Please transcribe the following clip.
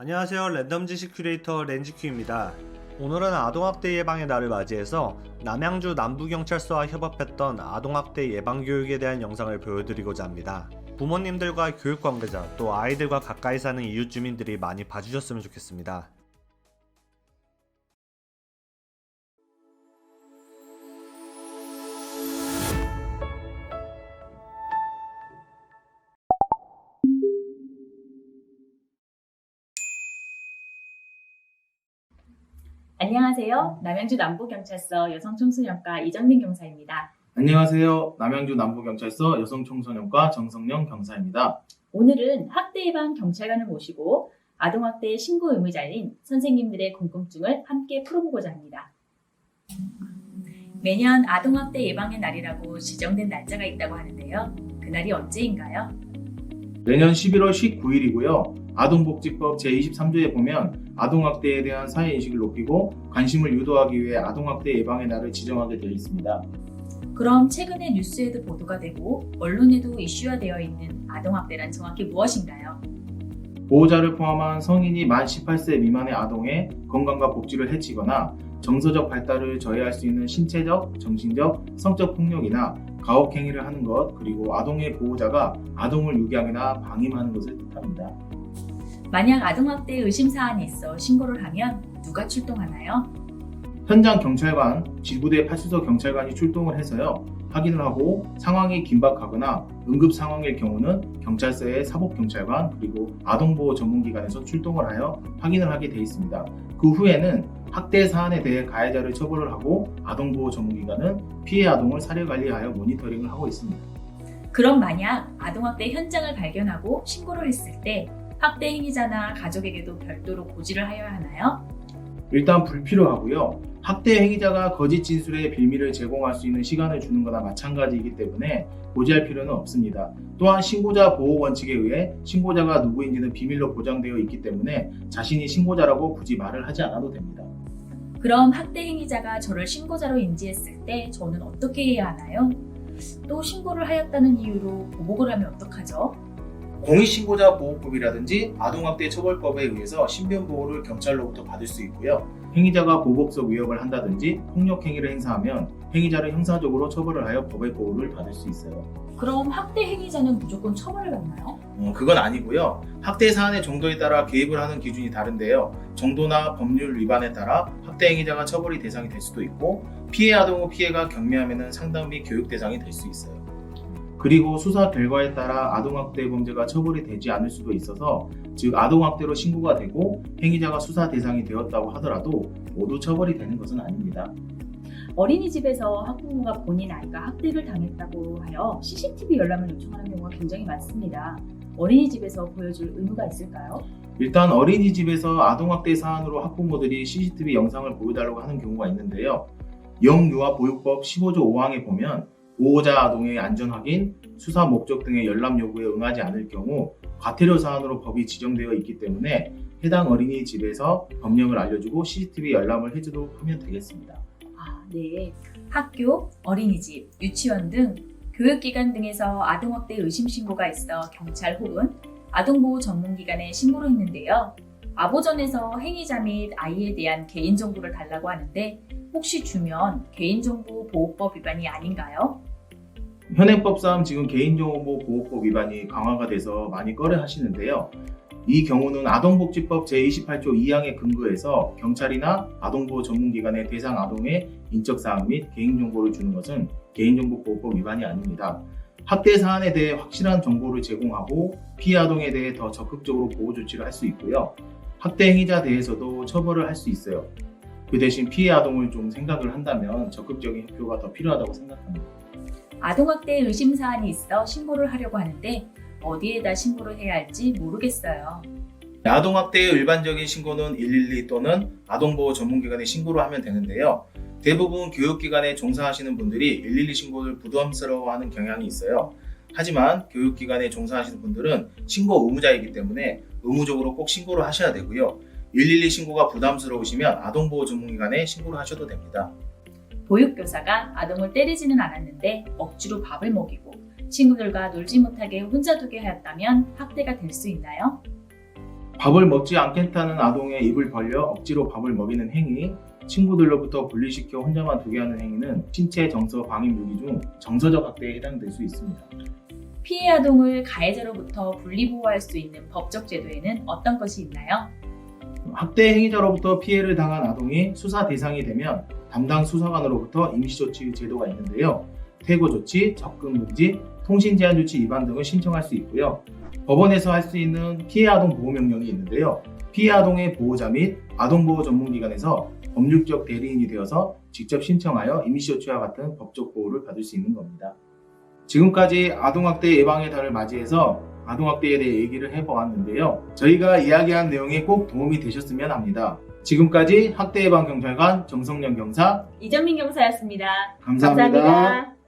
안녕하세요. 랜덤 지식 큐레이터 렌지큐입니다. 오늘은 아동학대 예방의 날을 맞이해서 남양주 남부경찰서와 협업했던 아동학대 예방교육에 대한 영상을 보여드리고자 합니다. 부모님들과 교육관계자 또 아이들과 가까이 사는 이웃 주민들이 많이 봐주셨으면 좋겠습니다. 안녕하세요. 남양주 남부경찰서 여성청소년과 이정민 경사입니다. 안녕하세요. 남양주 남부경찰서 여성청소년과 정성영 경사입니다. 오늘은 학대 예방 경찰관을 모시고 아동학대 신고 의무자인 선생님들의 궁금증을 함께 풀어보고자 합니다. 매년 아동학대 예방의 날이라고 지정된 날짜가 있다고 하는데요. 그날이 언제인가요? 내년 11월 19일이고요. 아동복지법 제23조에 보면 아동학대에 대한 사회인식을 높이고 관심을 유도하기 위해 아동학대 예방의 날을 지정하게 되어 있습니다. 그럼 최근에 뉴스에도 보도가 되고 언론에도 이슈화되어 있는 아동학대란 정확히 무엇인가요? 보호자를 포함한 성인이 만 18세 미만의 아동의 건강과 복지를 해치거나 정서적 발달을 저해할 수 있는 신체적, 정신적, 성적 폭력이나 가혹행위를 하는 것, 그리고 아동의 보호자가 아동을 유기하거나 방임하는 것을 뜻합니다. 만약 아동학대 의심사안이 있어 신고를 하면 누가 출동하나요? 현장 경찰관, 지구대派出所 경찰관이 출동을 해서요. 확인을 하고 상황이 긴박하거나 응급 상황일 경우는 경찰서의 사법경찰관 그리고 아동보호 전문기관에서 출동을 하여 확인을 하게 되어 있습니다. 그 후에는 학대 사안에 대해 가해자를 처벌을 하고 아동보호 전문기관은 피해 아동을 사례관리하여 모니터링을 하고 있습니다. 그럼 만약 아동학대 현장을 발견하고 신고를 했을 때 학대 행위자나 가족에게도 별도로 고지를 하여야 하나요? 일단 불필요하고요. 학대 행위자가 거짓 진술의 빌미를 제공할 수 있는 시간을 주는 거나 마찬가지이기 때문에 고지할 필요는 없습니다. 또한 신고자 보호 원칙에 의해 신고자가 누구인지는 비밀로 보장되어 있기 때문에 자신이 신고자라고 굳이 말을 하지 않아도 됩니다. 그럼 학대 행위자가 저를 신고자로 인지했을 때 저는 어떻게 해야 하나요? 또 신고를 하였다는 이유로 보복을 하면 어떡하죠? 공익신고자보호법이라든지 아동학대 처벌법에 의해서 신변보호를 경찰로부터 받을 수 있고요. 행위자가 보복적 위협을 한다든지 폭력행위를 행사하면 행위자를 형사적으로 처벌을 하여 법의 보호를 받을 수 있어요. 그럼 학대 행위자는 무조건 처벌을 받나요? 그건 아니고요. 학대 사안의 정도에 따라 개입을 하는 기준이 다른데요. 정도나 법률 위반에 따라 학대 행위자가 처벌이 대상이 될 수도 있고 피해 아동의 피해가 경미하면 상담 및 교육 대상이 될 수 있어요. 그리고 수사 결과에 따라 아동학대 범죄가 처벌이 되지 않을 수도 있어서 즉 아동학대로 신고가 되고 행위자가 수사 대상이 되었다고 하더라도 모두 처벌이 되는 것은 아닙니다. 어린이집에서 학부모가 본인 아이가 학대를 당했다고 하여 CCTV 열람을 요청하는 경우가 굉장히 많습니다. 어린이집에서 보여줄 의무가 있을까요? 일단 어린이집에서 아동학대 사안으로 학부모들이 CCTV 영상을 보여달라고 하는 경우가 있는데요. 영유아보육법 15조 5항에 보면 보호자 아동의 안전 확인, 수사 목적 등의 열람 요구에 응하지 않을 경우 과태료 사안으로 법이 지정되어 있기 때문에 해당 어린이집에서 법령을 알려주고 CCTV 열람을 해주도록 하면 되겠습니다. 네. 학교, 어린이집, 유치원 등 교육기관 등에서 아동학대 의심 신고가 있어 경찰 혹은 아동보호 전문기관에 신고를 했는데요. 아보전에서 행위자 및 아이에 대한 개인정보를 달라고 하는데 혹시 주면 개인정보보호법 위반이 아닌가요? 현행법상 지금 개인정보보호법 위반이 강화가 돼서 많이 꺼려하시는데요. 이 경우는 아동복지법 제28조 2항에 근거해서 경찰이나 아동보호 전문기관의 대상 아동의 인적사항 및 개인정보를 주는 것은 개인정보보호법 위반이 아닙니다. 학대 사안에 대해 확실한 정보를 제공하고 피해 아동에 대해 더 적극적으로 보호 조치를 할 수 있고요. 학대 행위자 대해서도 처벌을 할 수 있어요. 그 대신 피해 아동을 좀 생각을 한다면 적극적인 협조가 더 필요하다고 생각합니다. 아동학대 의심 사안이 있어 신고를 하려고 하는데 어디에다 신고를 해야 할지 모르겠어요. 아동학대의 일반적인 신고는 112 또는 아동보호 전문기관에 신고를 하면 되는데요. 대부분 교육기관에 종사하시는 분들이 112 신고를 부담스러워하는 경향이 있어요. 하지만 교육기관에 종사하시는 분들은 신고 의무자이기 때문에 의무적으로 꼭 신고를 하셔야 되고요. 112 신고가 부담스러우시면 아동보호 전문기관에 신고를 하셔도 됩니다. 보육교사가 아동을 때리지는 않았는데 억지로 밥을 먹이고 친구들과 놀지 못하게 혼자 두게 하였다면 학대가 될 수 있나요? 밥을 먹지 않겠다는 아동의 입을 벌려 억지로 밥을 먹이는 행위, 친구들로부터 분리시켜 혼자만 두게 하는 행위는 신체 정서 방임 유기 중 정서적 학대에 해당될 수 있습니다. 피해 아동을 가해자로부터 분리보호할 수 있는 법적 제도에는 어떤 것이 있나요? 학대 행위자로부터 피해를 당한 아동이 수사 대상이 되면 담당 수사관으로부터 임시조치 제도가 있는데요. 퇴거조치, 접근 금지, 통신 제한 조치 위반 등을 신청할 수 있고요. 법원에서 할 수 있는 피해 아동 보호 명령이 있는데요. 피해 아동의 보호자 및 아동보호 전문기관에서 법률적 대리인이 되어서 직접 신청하여 임시조치와 같은 법적 보호를 받을 수 있는 겁니다. 지금까지 아동학대 예방의 달을 맞이해서 아동학대에 대해 얘기를 해보았는데요. 저희가 이야기한 내용이 꼭 도움이 되셨으면 합니다. 지금까지 학대예방경찰관 정성년 경사 이전민 경사였습니다. 감사합니다.